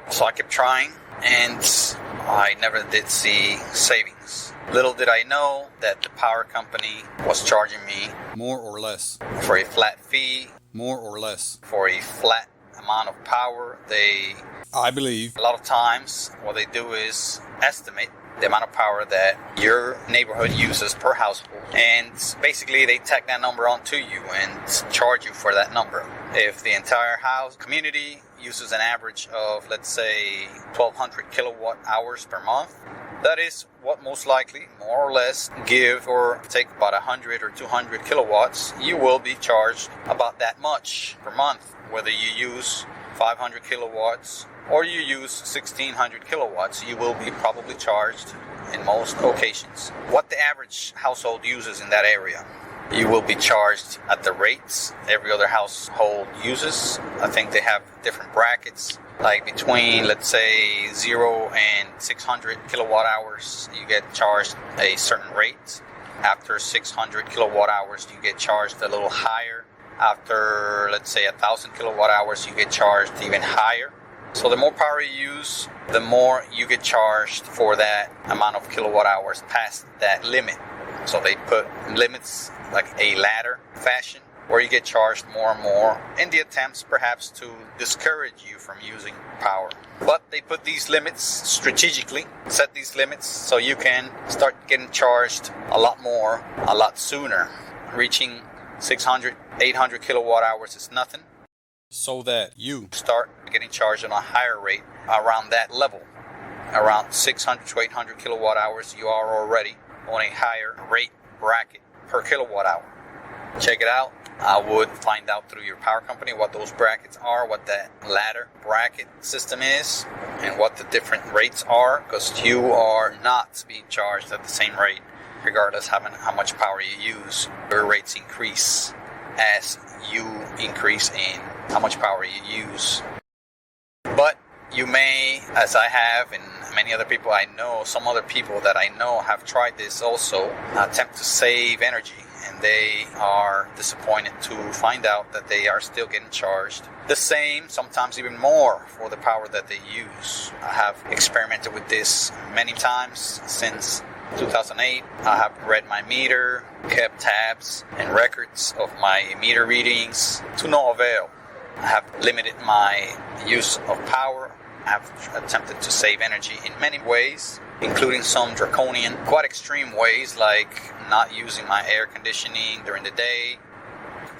So I kept trying, and I never did see savings. Little did I know that the power company was charging me more or less for a flat fee, more or less for a flat amount of power. I believe A lot of times what they do is estimate the amount of power that your neighborhood uses per household, and basically they tack that number onto you and charge you for that number. If the entire house community uses an average of, let's say, 1,200 kilowatt hours per month, that is what most likely, more or less, give or take about 100 or 200 kilowatts. You will be charged about that much per month, whether you use 500 kilowatts or you use 1,600 kilowatts. You will be probably charged in most occasions what the average household uses in that area. You will be charged at the rates every other household uses. I think they have different brackets, like between, let's say, 0 and 600 kilowatt hours, you get charged a certain rate. After 600 kilowatt hours, you get charged a little higher. After, let's say, 1,000 kilowatt hours, you get charged even higher. So the more power you use, the more you get charged for that amount of kilowatt hours past that limit. So they put limits like a ladder fashion, where you get charged more and more in the attempts perhaps to discourage you from using power. But they put these limits strategically, set these limits so you can start getting charged a lot more, a lot sooner. Reaching 600, 800 kilowatt hours is nothing. So that you start getting charged on a higher rate around that level. Around 600 to 800 kilowatt hours, you are already on a higher rate bracket per kilowatt hour. Check it out. I would find out through your power company what those brackets are, what that ladder bracket system is, and what the different rates are, because you are not being charged at the same rate regardless of how much power you use. Your rates increase as you increase in how much power you use. But you may, as I have, and many other people I know, some other people that I know have tried this also, attempt to save energy, and they are disappointed to find out that they are still getting charged the same, sometimes even more, for the power that they use. I have experimented with this many times since 2008. I have read my meter, kept tabs and records of my meter readings to no avail. I have limited my use of power. I have attempted to save energy in many ways, including some draconian, quite extreme ways, like not using my air conditioning during the day,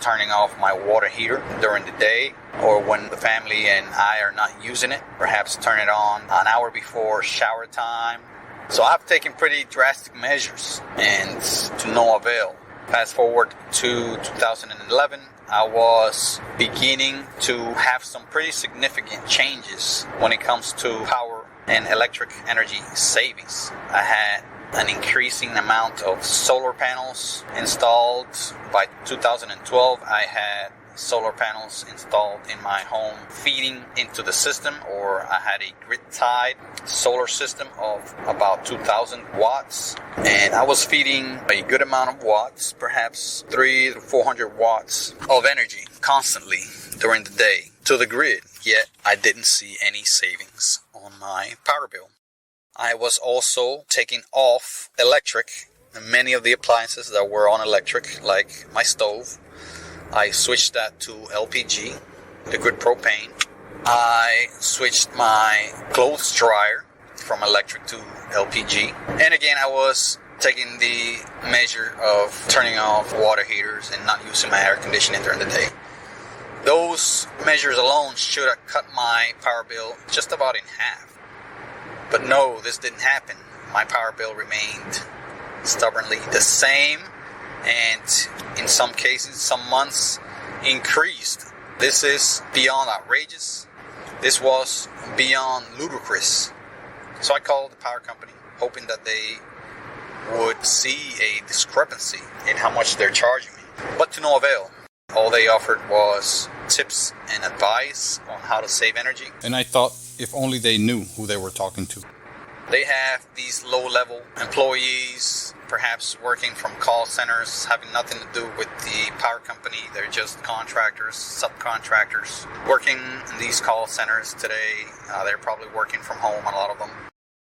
turning off my water heater during the day, or when the family and I are not using it, perhaps turn it on an hour before shower time. So I've taken pretty drastic measures, and to no avail. Fast forward to 2011, I was beginning to have some pretty significant changes when it comes to power and electric energy savings. I had an increasing amount of solar panels installed. By 2012, I had solar panels installed in my home feeding into the system, or I had a grid-tied solar system of about 2,000 watts, and I was feeding a good amount of watts, perhaps 300 to 400 watts of energy constantly during the day to the grid, yet I didn't see any savings on my power bill. I was also taking off electric, and many of the appliances that were on electric, like my stove, I switched that to LPG, liquid propane. I switched my clothes dryer from electric to LPG. And again, I was taking the measure of turning off water heaters and not using my air conditioning during the day. Those measures alone should have cut my power bill just about in half. But no, this didn't happen. My power bill remained stubbornly the same, and in some cases, some months, increased. This is beyond outrageous. This was beyond ludicrous. So I called the power company, hoping that they would see a discrepancy in how much they're charging me. But to no avail. All they offered was tips and advice on how to save energy. And I thought if only they knew who they were talking to. They have these low-level employees, perhaps working from call centers, having nothing to do with the power company. They're just contractors, subcontractors, working in these call centers today. They're probably working from home, a lot of them,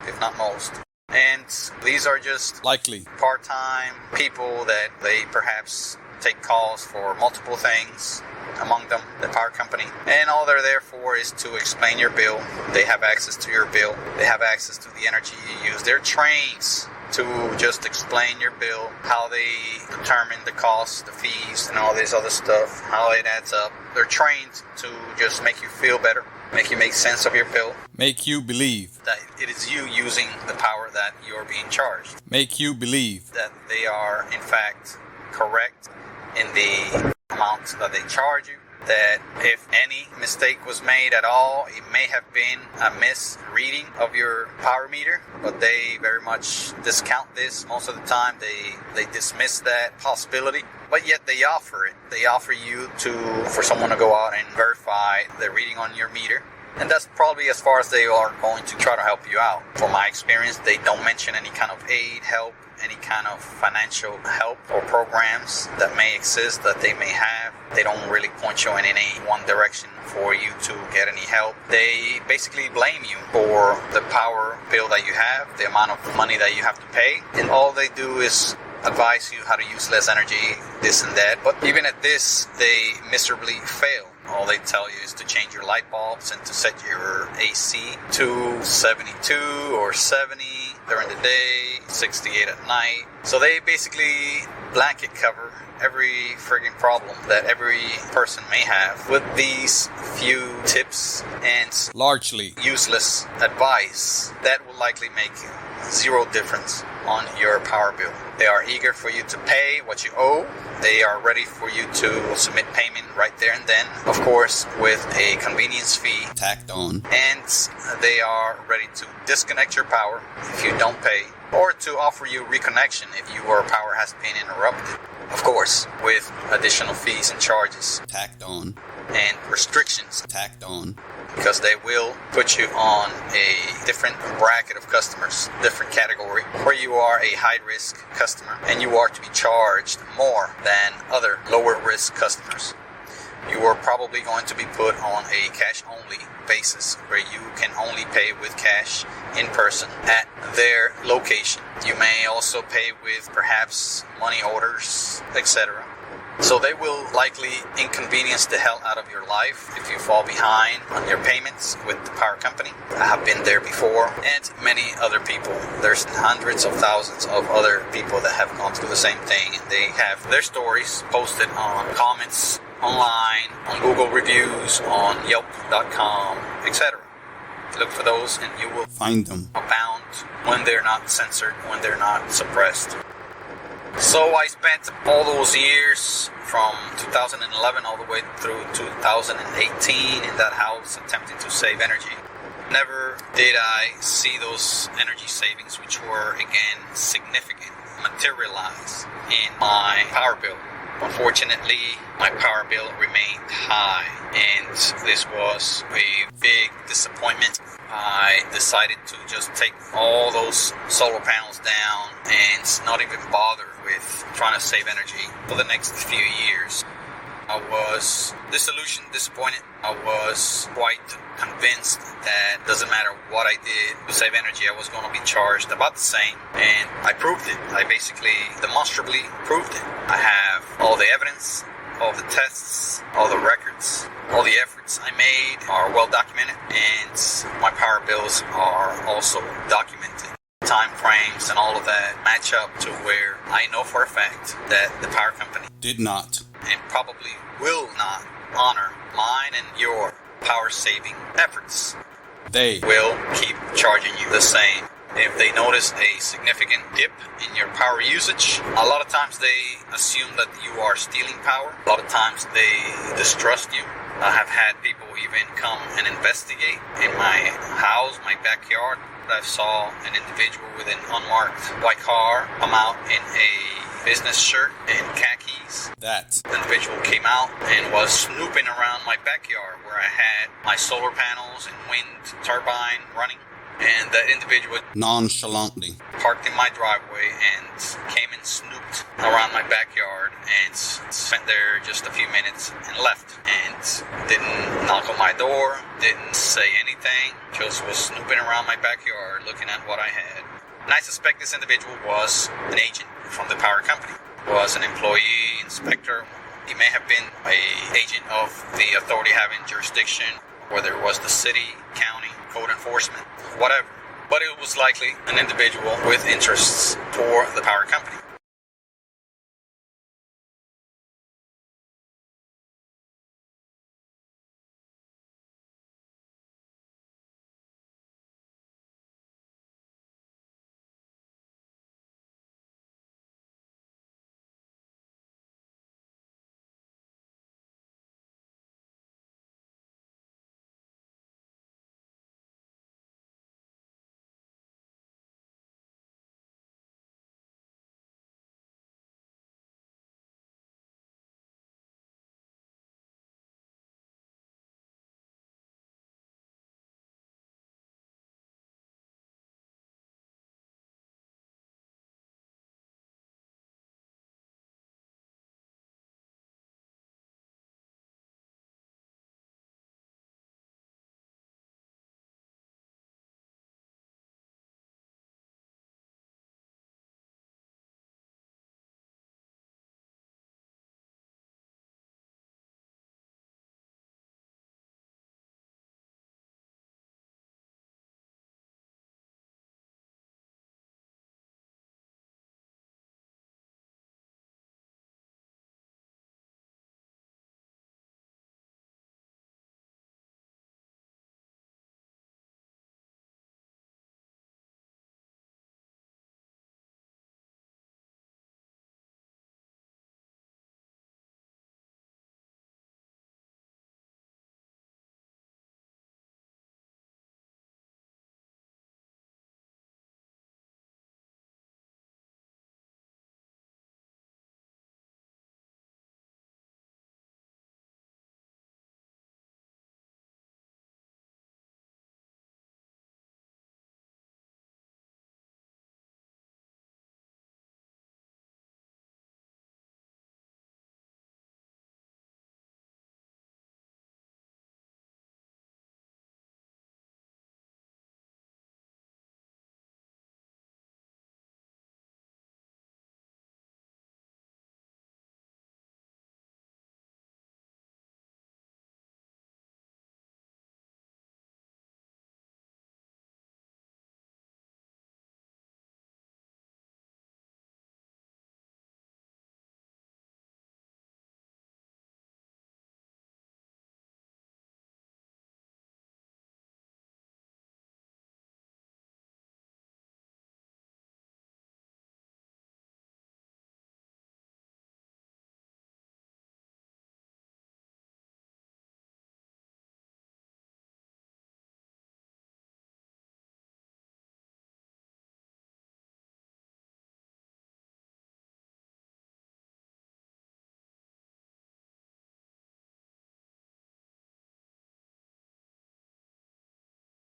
if not most. And these are just likely part-time people that they perhaps take calls for multiple things, among them the power company, and all they're there for is to explain your bill. They have access to your bill. They have access to the energy you use. They're trained to just explain your bill, how they determine the costs, the fees, and all this other stuff, how it adds up. They're trained to just make you feel better, make you make sense of your bill, make you believe that it is you using the power that you're being charged, make you believe that they are in fact correct in the amount that they charge you, that if any mistake was made at all, it may have been a misreading of your power meter, but they very much discount this. Most of the time they dismiss that possibility, but yet they offer it. They offer you for someone to go out and verify the reading on your meter. And that's probably as far as they are going to try to help you out. From my experience, they don't mention any kind of aid, help, any kind of financial help or programs that may exist that they may have. They don't really point you in any one direction for you to get any help. They basically blame you for the power bill that you have, the amount of money that you have to pay, and all they do is advise you how to use less energy, this and that. But even at this, they miserably fail. All they tell you is to change your light bulbs and to set your AC to 72 or 70 during the day, 68 at night. So they basically blanket cover every friggin' problem that every person may have with these few tips and largely useless advice that will likely make zero difference on your power bill. They are eager for you to pay what you owe. They are ready for you to submit payment right there and then, of course, with a convenience fee tacked on. And they are ready to disconnect your power if you don't pay, or to offer you reconnection if your power has been interrupted. Of course, with additional fees and charges tacked on, and restrictions tacked on, because they will put you on a different bracket of customers, different category, where you are a high-risk customer and you are to be charged more than other lower-risk customers. You are probably going to be put on a cash-only basis where you can only pay with cash in person at their location. You may also pay with perhaps money orders, etc. So they will likely inconvenience the hell out of your life if you fall behind on your payments with the power company. I have been there before, and many other people. There's hundreds of thousands of other people that have gone through the same thing, and they have their stories posted on comments online, on Google reviews, on Yelp.com, etc. Look for those and you will find them abound when they're not censored, when they're not suppressed. So I spent all those years from 2011 all the way through 2018 in that house attempting to save energy. Never did I see those energy savings, which were again significant, materialize in my power bill. Unfortunately, my power bill remained high, and this was a big disappointment. I decided to just take all those solar panels down and not even bother with trying to save energy for the next few years. I was disillusioned, disappointed. I was quite convinced that doesn't matter what I did to save energy, I was going to be charged about the same. And I proved it. I basically demonstrably proved it. I have all the evidence, all the tests, all the records, all the efforts I made are well documented, and my power bills are also documented. Time frames and all of that match up to where I know for a fact that the power company did not and probably will not honor mine and your power saving efforts. They will keep charging you the same. If they notice a significant dip in your power usage, a lot of times they assume that you are stealing power. A lot of times they distrust you. I have had people even come and investigate in my house, my backyard. I saw an individual with an unmarked white car come out in a business shirt and khakis. That individual came out and was snooping around my backyard where I had my solar panels and wind turbine running. And that individual nonchalantly, parked in my driveway and came and snooped around my backyard and spent there just a few minutes and left. And didn't knock on my door, didn't say anything, just was snooping around my backyard looking at what I had. And I suspect this individual was an agent from the power company, was an employee, inspector. He may have been an agent of the authority having jurisdiction, whether it was the city, county, code enforcement, whatever. But it was likely an individual with interests for the power company.